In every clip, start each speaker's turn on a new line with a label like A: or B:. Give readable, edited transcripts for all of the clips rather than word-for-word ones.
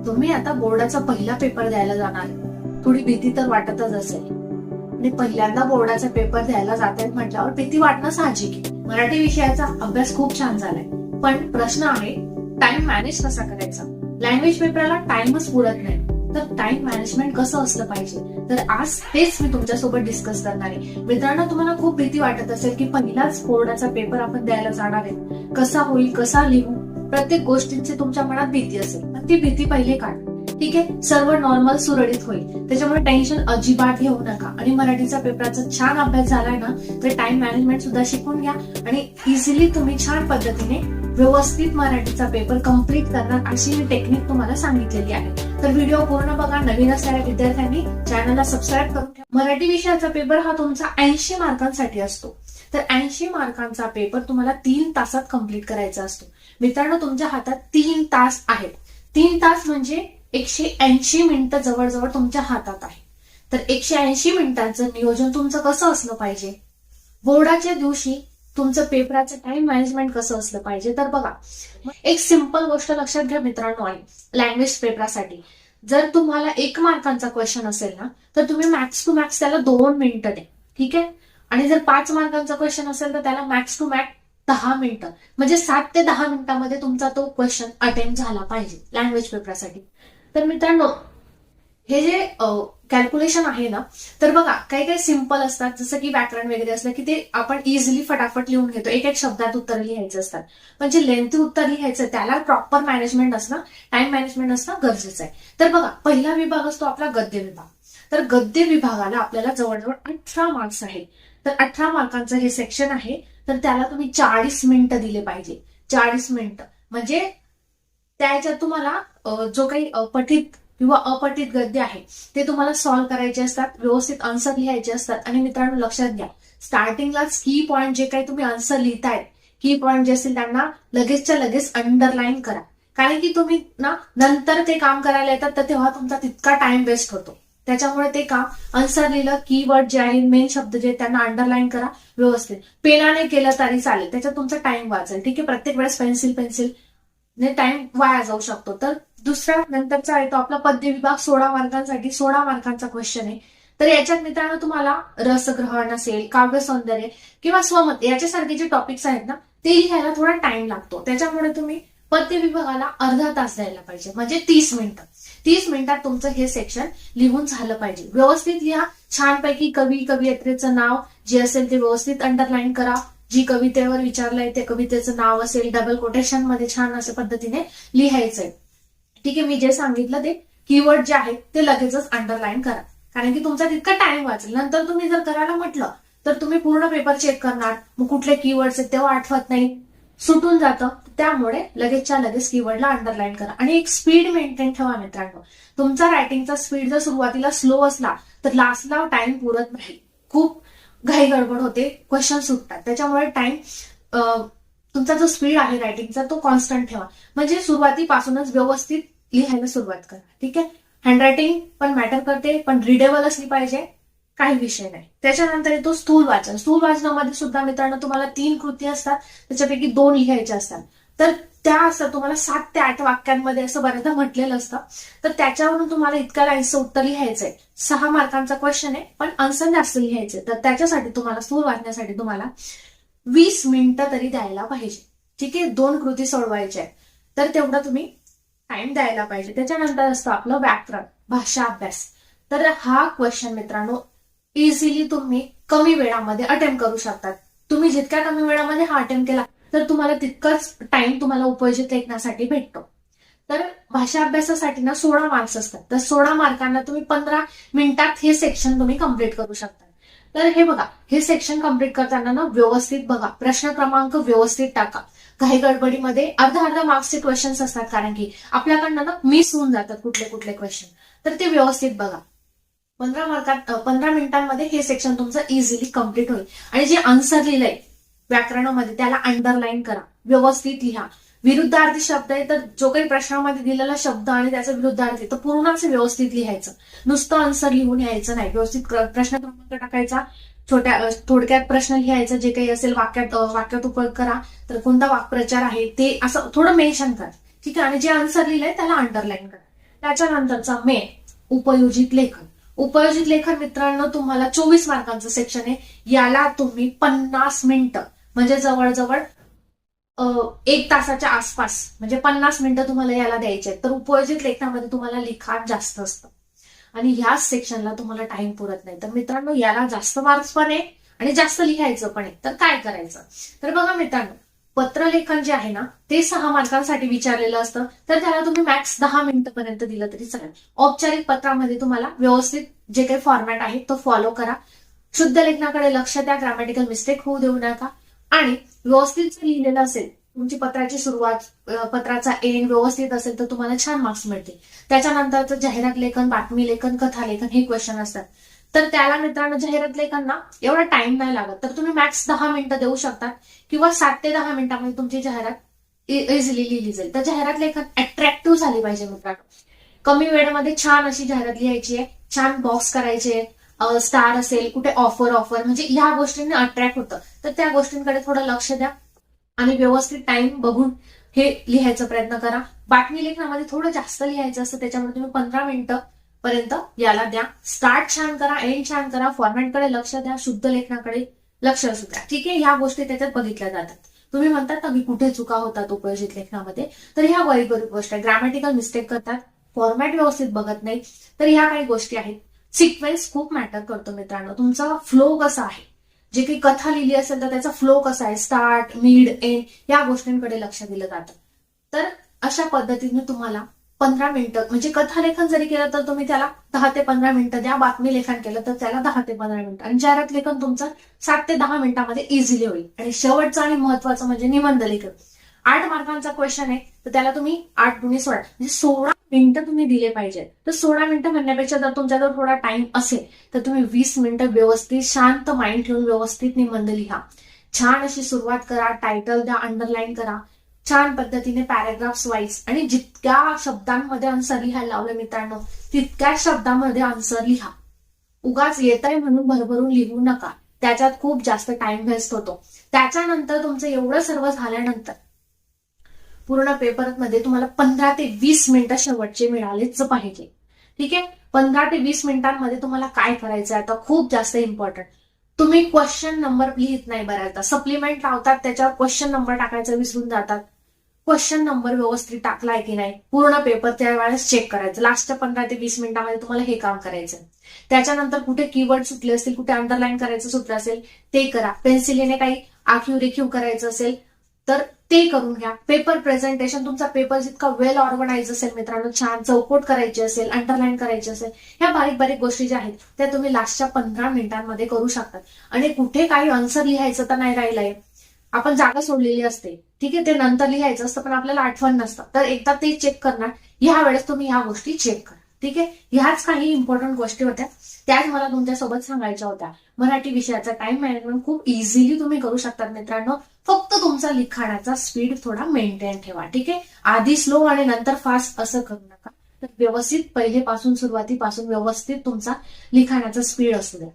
A: तुम्ही आता बोर्डाचा पहिला पेपर द्यायला जाणार आहे. थोडी भीती तर वाटतच असेल आणि पहिल्यांदा बोर्डाचा पेपर द्यायला जात आहेत म्हटल्यावर भीती वाटणं साहजिक आहे. मराठी विषयाचा अभ्यास खूप छान झालाय, पण प्रश्न आहे टाइम मॅनेज कसा करायचा. लँग्वेज पेपरला टाइमच पुरत नाही, तर टाइम मॅनेजमेंट कसं असलं पाहिजे, तर आज तेच मी तुमच्यासोबत डिस्कस करणार आहे. मित्रांनो, तुम्हाला खूप भीती वाटत असेल की पहिलाच बोर्डाचा पेपर आपण द्यायला जाणार आहे, कसा होईल, कसा लिहू, प्रत्येक गोष्टींची तुमच्या मनात भीती असेल. पण ती भीती पहिले काढ, ठीक आहे. सर्व नॉर्मल सुरळीत होईल, त्याच्यामुळे टेन्शन अजिबात घेऊ नका. आणि मराठीचा पेपरचा छान अभ्यास झालाय ना, तर टाइम मॅनेजमेंट सुद्धा शिकून घ्या आणि इझिली तुम्ही छान पद्धतीने व्यवस्थित मराठीचा पेपर कम्प्लीट करणार अशी मी टेक्निक तुम्हाला सांगितलेली आहे. तर व्हिडिओ पूर्ण बघा. नवीन असणाऱ्या विद्यार्थ्यांनी चॅनलला सबस्क्राईब करून ठेवा. मराठी विषयाचा पेपर हा तुमचा 80 मार्कांसाठी असतो, तर 80 मार्कांचा पेपर तुम्हाला 3 तासात कम्प्लीट करायचा असतो. मित्रांनो, तुमच्या हातात 3 तास आहेत. 3 तास म्हणजे 180 मिनिटं जवळजवळ तुमच्या हातात आहे. तर 180 मिनिटांचं नियोजन तुमचं कसं असलं पाहिजे, बोर्डाच्या दिवशी तुमचं पेपराचं टाइम मॅनेजमेंट कसं असलं पाहिजे, तर बघा, एक सिंपल गोष्ट लक्षात घ्या मित्रांनो. आणि लँग्वेज पेपरासाठी जर तुम्हाला 1 मार्कांचा क्वेश्चन असेल ना, तर तुम्ही मॅक्स टू मॅक्स त्याला 2 मिनिटं द्या, ठीक आहे. आणि जर 5 मार्कांचा क्वेश्चन असेल तर त्याला मॅक्स टू मॅक्स 10 मिनिटं, म्हणजे 7 ते 10 मिनिटांमध्ये तुमचा तो क्वेश्चन अटेम्प्ट झाला पाहिजे लँग्वेज पेपरासाठी. तर मित्रांनो, हे जे कॅल्क्युलेशन आहे ना, तर बघा काही काही सिंपल असतात, जसं की व्याकरण वगैरे असलं की ते आपण इझिली फटाफट लिहून घेतो, एक एक शब्दात उत्तर लिहायचे असतात. पण जे लेंथी उत्तर लिहायचं त्याला प्रॉपर मॅनेजमेंट असणं, टाइम मॅनेजमेंट असणं गरजेचं आहे. तर बघा, पहिला विभाग असतो आपला गद्य विभाग. तर गद्य विभागाला आपल्याला जवळजवळ 18 मार्क्स आहे. तर 18 मार्कांचं हे सेक्शन आहे, तर त्याला तुम्ही 40 मिनिटं दिले पाहिजे. 40 मिनिटं म्हणजे त्याच्यात तुम्हाला जो काही पठित किंवा अपठित गद्य आहे ते तुम्हाला सॉल्व्ह करायचे असतात, व्यवस्थित आन्सर लिहायचे असतात. आणि मित्रांनो, लक्षात घ्या, स्टार्टिंगलाच की पॉईंट जे काही तुम्ही आन्सर लिहिताय, की पॉईंट जे असतील त्यांना लगेचच्या लगेच अंडरलाईन करा. कारण की तुम्ही ना नंतर ते काम करायला येतात, तर तेव्हा तुमचा तितका टाइम वेस्ट होतो. त्याच्यामुळे ते काम आन्सर लिहिलं, कीवर्ड जे आहे, मेन शब्द जे त्यांना अंडरलाईन करा व्यवस्थित. पेनाने केलं तरी चालेल, त्याच्यात तुमचा टाइम वाचेल, ठीक आहे. प्रत्येक वेळेस पेन्सिल ने टाइम वाया जाऊ शकतो. तर दुसऱ्या नंतरचा आहे तो आपला पद्य विभाग. 16 मार्कांसाठी 16 मार्कांचा क्वेश्चन आहे. तर याच्यात मित्रांनो तुम्हाला रसग्रहण असेल, काव्य सौंदर्य किंवा स्वमत याच्यासारखे जे टॉपिक्स आहेत ना, ते लिहायला थोडा टाइम लागतो. त्याच्यामुळे तुम्ही पद्य विभागाला अर्धा तास द्यायला पाहिजे, म्हणजे 30 मिनिटं. 30 मिनिटात तुमचं हे सेक्शन लिहून झालं पाहिजे. व्यवस्थित लिहा, छानपैकी कवी कवयित्रीचं नाव जे असेल ते व्यवस्थित अंडरलाईन करा. जी कवितेवर विचारलंय ते कवितेचं नाव असेल डबल कोटेशन मध्ये छान अशा पद्धतीने लिहायचंय, ठीक आहे. मी जे सांगितलं ते कीवर्ड जे आहेत ते लगेचच अंडरलाईन करा, कारण की तुमचा तितका टाइम वाचेल. नंतर तुम्ही जर करायला म्हटलं तर तुम्ही पूर्ण पेपर चेक करणार, मग कुठले कीवर्ड्स आहेत तेव्हा आठवत नाही, सुटून जातं. त्यामुळे लगेचच्या लगेच कीवर्डला अंडरलाईन करा. आणि एक स्पीड मेंटेन ठेवा मित्रांनो. तुमचा रायटिंगचा स्पीड जर सुरुवातीला स्लो असला तर लास्टला टाइम पुरत नाही, खूप घाई गडबड होते, क्वेश्चन सुटतात. त्याच्यामुळे टाइम तुमचा जो स्पीड आहे रायटिंगचा तो कॉन्स्टंट ठेवा, म्हणजे सुरुवातीपासूनच व्यवस्थित लिहायला सुरुवात करा, ठीक आहे. हँडरायटिंग पण मॅटर करते, पण रिडेबल असली पाहिजे, काही विषय नाही. त्याच्यानंतर येतो स्थूल वाचन. स्थूल वाचनामध्ये सुद्धा मित्रांनो तुम्हाला 3 कृती असतात, त्याच्यापैकी 2 लिहायच्या असतात. तर त्या असतात तुम्हाला 7 ते 8 वाक्यांमध्ये असं बऱ्याचदा म्हटलेलं असतं. तर त्याच्यावरून तुम्हाला इतक्या लाईन्सचं उत्तर लिहायचंय. 6 मार्कांचा क्वेश्चन आहे, पण आन्सर जास्त लिहायचंय. तर त्याच्यासाठी तुम्हाला स्थूल वाचण्यासाठी तुम्हाला 20 मिनिटं तरी द्यायला पाहिजे, ठीक आहे. 2 कृती सोडवायच्या आहेत, तर तेवढं तुम्ही टाइम द्यायला पाहिजे. त्याच्यानंतर असतं आपलं व्याकरण, भाषा अभ्यास. तर हा क्वेश्चन मित्रांनो इझिली तुम्ही कमी वेळामध्ये अटेम्प्ट करू शकतात. तुम्ही जितक्या कमी वेळामध्ये हा अटेम्प्ट केला तर तुम्हाला तितकंच टाइम तुम्हाला उपयोजित लेखनासाठी भेटतो. तर भाषा अभ्यासासाठी ना 16 मार्क्स असतात. तर 16 मार्कांना तुम्ही 15 मिनिटात हे सेक्शन तुम्ही कम्प्लीट करू शकता. तर हे बघा, हे सेक्शन कम्प्लीट करताना ना व्यवस्थित बघा, प्रश्न क्रमांक व्यवस्थित टाका. काही गडबडीमध्ये अर्धा मार्क्सचे क्वेश्चन्स असतात, कारण की आपल्याकडनं ना मिस होऊन जातात कुठले कुठले क्वेश्चन. तर ते व्यवस्थित बघा. 15 मिनिटांमध्ये हे सेक्शन तुमचं इझिली कम्प्लीट होईल. आणि जे आन्सर लिहिलंय व्याकरणामध्ये त्याला अंडरलाईन करा, व्यवस्थित लिहा. विरुद्धार्थी शब्द आहे तर जो काही प्रश्नामध्ये दिलेला शब्द आणि त्याचा विरुद्धार्थी तर पूर्ण असं व्यवस्थित लिहायचं, नुसतं आन्सर लिहून यायचं नाही. व्यवस्थित प्रश्न क्रमांक टाकायचा, थोडक्यात प्रश्न लिहायचा, जे काही असेल वाक्यात उपयोग करा, तर कोणता वाक्प्रचार आहे ते असं थोडं मेन्शन करा, ठीक आहे. आणि जे आन्सर लिहिलंय त्याला अंडरलाईन करा. त्याच्यानंतरचा मेन उपयोजित लेखन. उपयोजित लेखन मित्रांनो तुम्हाला 24 मार्कांचं सेक्शन आहे. याला तुम्ही 50 मिनिटं म्हणजे जवळजवळ 1 तासाच्या आसपास म्हणजे 50 मिनिटं तुम्हाला याला द्यायचे आहेत. तर उपयोजित लेखनामध्ये तुम्हाला लिखाण जास्त असतं आणि ह्याच सेक्शनला तुम्हाला टाइम पुरत नाही. तर मित्रांनो याला जास्त मार्क्स पण आहे आणि जास्त लिहायचं पण आहे. तर काय करायचं? तर बघा मित्रांनो, पत्रलेखन जे आहे ना ते 6 मार्कांसाठी विचारलेलं असतं. तर त्याला तुम्ही मॅक्स 10 मिनिटं पर्यंत दिलं तरी चालेल. औपचारिक पत्रामध्ये तुम्हाला व्यवस्थित जे काही फॉर्मॅट आहे तो फॉलो करा. शुद्ध लेखनाकडे लक्ष द्या, ग्रामॅटिकल मिस्टेक होऊ देऊ नका आणि व्यवस्थित जर लिहिलेलं असेल, तुमची पत्राची सुरुवात पत्राचा एंड व्यवस्थित असेल तर तुम्हाला छान मार्क्स मिळतील. त्याच्यानंतरचं जाहिरात लेखन, बातमी लेखन, कथा लेखन हे क्वेश्चन असतात. तर त्याला मित्रांनो जाहिरात लेखन एवढा टाइम नाही लागत. तर तुम्ही मॅक्स 10 मिनिटं देऊ शकता किंवा 7 ते 10 मिनिटांमध्ये तुमची जाहिरात इझिली लिहिली जाईल. तर जाहिरात लेखन अट्रॅक्टिव्ह झाली पाहिजे मित्रांनो. कमी वेळेमध्ये छान अशी जाहिरात लिहायची आहे, छान बॉक्स करायचे, स्टार असेल, कुठे ऑफर म्हणजे ह्या गोष्टींनी अट्रॅक्ट होतं. तर त्या गोष्टींकडे थोडं लक्ष द्या आणि व्यवस्थित टाइम बघून हे लिहायचा प्रयत्न करा. बातमी लेखनामध्ये थोडं जास्त लिहायचं असतं, त्याच्यामुळे तुम्ही 15 मिनिटं पर्यंत याला द्या. स्टार्ट छान करा, एंड छान करा, फॉर्मॅटकडे लक्ष द्या, शुद्ध लेखनाकडे लक्ष असू द्या. ठीक आहे, ह्या गोष्टी त्याच्यात बघितल्या जातात. तुम्ही म्हणतात ना की कुठे चुका होतात उपयोजित लेखनामध्ये, तर ह्या वैयक्तिक गोष्ट आहे. ग्रामॅटिकल मिस्टेक करतात, फॉर्मॅट व्यवस्थित बघत नाही, तर ह्या काही गोष्टी आहेत. सिक्वेन्स खूप मॅटर करतो मित्रांनो. तुमचा फ्लो कसा आहे, जे काही कथा लिहिली असेल तर त्याचा फ्लो कसा आहे, स्टार्ट, मिड, एंड या गोष्टींकडे लक्ष दिलं जातं. तर अशा पद्धतीने तुम्हाला 15 मिनिटं म्हणजे कथा लेखन जरी केलं तर तुम्ही त्याला 10 ते 15 मिनिटं द्या. बातमी लेखन केलं तर त्याला 10 ते 15 मिनिटं आणि जाहिरात लेखन तुमचं 7 ते 10 मिनिटांमध्ये इझिली होईल. आणि शेवटचं आणि महत्वाचं म्हणजे निबंध लेखन. 8 मार्कांचा क्वेश्चन आहे, तर त्याला तुम्ही 8 × 16 म्हणजे 16 मिनिटं तुम्ही दिले पाहिजेत. तर 16 मिनिटं म्हणण्यापेक्षा जर तुमच्याजवळ थोडा टाइम असेल तर तुम्ही 20 मिनिटं व्यवस्थित शांत माइंड ठेवून व्यवस्थित निबंध लिहा. छान अशी सुरुवात करा, टायटल द्या, अंडरलाईन करा, छान पद्धतीने पॅराग्राफ्स वाईज, आणि जितक्या शब्दांमध्ये आन्सर लिहायला लावलं मित्रांनो तितक्या शब्दांमध्ये आन्सर लिहा. उगाच येत आहे म्हणून भरभरून लिहू नका, त्याच्यात खूप जास्त टाइम वेस्ट होतो. त्याच्यानंतर तुमचं एवढं सर्व झाल्यानंतर पूर्ण पेपरमध्ये तुम्हाला 15 ते 20 मिनिटं शेवटचे मिळालेच पाहिजे. ठीक आहे, 15 ते 20 मिनिटांमध्ये तुम्हाला काय करायचं आता खूप जास्त इम्पॉर्टंट. तुम्ही क्वेश्चन नंबर लिहित नाही बऱ्याचदा, सप्लिमेंट लावतात त्याच्यावर क्वेश्चन नंबर टाकायचं विसरून जातात. क्वेश्चन नंबर व्यवस्थित टाकलाय की नाही पूर्ण पेपर त्यावेळेस चेक करायचं. लास्टच्या 15 ते 20 मिनिटांमध्ये तुम्हाला हे काम करायचं. त्याच्यानंतर कुठे कीवर्ड सुटले असतील, कुठे अंडरलाईन करायचं सुटलं असेल ते करा. पेन्सिलीने काही आखीव रेखीव करायचं असेल तर ते करून घ्या. पेपर प्रेझेंटेशन, तुमचा पेपर जितका वेल ऑर्गनाइज असेल मित्रांनो, छान चौकोट करायची असेल, अंडरलाईन करायची असेल, ह्या बारीक बारीक गोष्टी ज्या आहेत त्या तुम्ही लास्टच्या 15 मिनिटांमध्ये करू शकता. आणि कुठे काही आन्सर लिहायचं तर नाही राहिलंय, आपण जागा सोडलेली असते, ठीक आहे, ते नंतर लिहायचं असतं पण आपल्याला आठवण नसतं, तर एकदा ते चेक करणार. ह्या वेळेस तुम्ही ह्या गोष्टी चेक करा. ठीक आहे, ह्याच काही इम्पॉर्टंट गोष्टी होत्या, त्याच मला तुमच्यासोबत सांगायच्या होत्या. मराठी विषयाचा टाइम मॅनेजमेंट खूप इझिली तुम्ही करू शकतात मित्रांनो. फक्त तुमचा लिखाणाचा स्पीड थोडा मेंटेन ठेवा. ठीक आहे, आधी स्लो आणि नंतर फास्ट असं करू नका. तर व्यवस्थित पहिलेपासून सुरुवातीपासून व्यवस्थित तुमचा लिखाणाचा स्पीड असू द्या.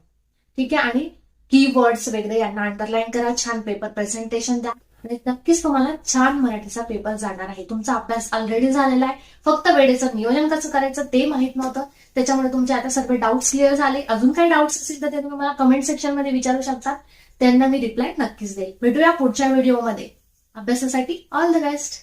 A: ठीक आहे, आणि कीवर्ड्स वगैरे यांना अंडरलाईन करा, छान पेपर प्रेझेंटेशन द्या आणि नक्कीच तुम्हाला छान मराठीचा पेपर जाणार आहे. तुमचा अभ्यास ऑलरेडी झालेला आहे, फक्त वेळेचं नियोजन कसं करायचं ते माहित नव्हतं. त्याच्यामुळे तुमचे आता सर्व डाऊट्स क्लिअर झाले. अजून काही डाऊट्स असतील तर ते तुम्ही मला कमेंट सेक्शन मध्ये विचारू शकता, त्यांना मी रिप्लाय नक्कीच देईल. भेटूया पुढच्या व्हिडिओमध्ये. अभ्यासासाठी ऑल द बेस्ट.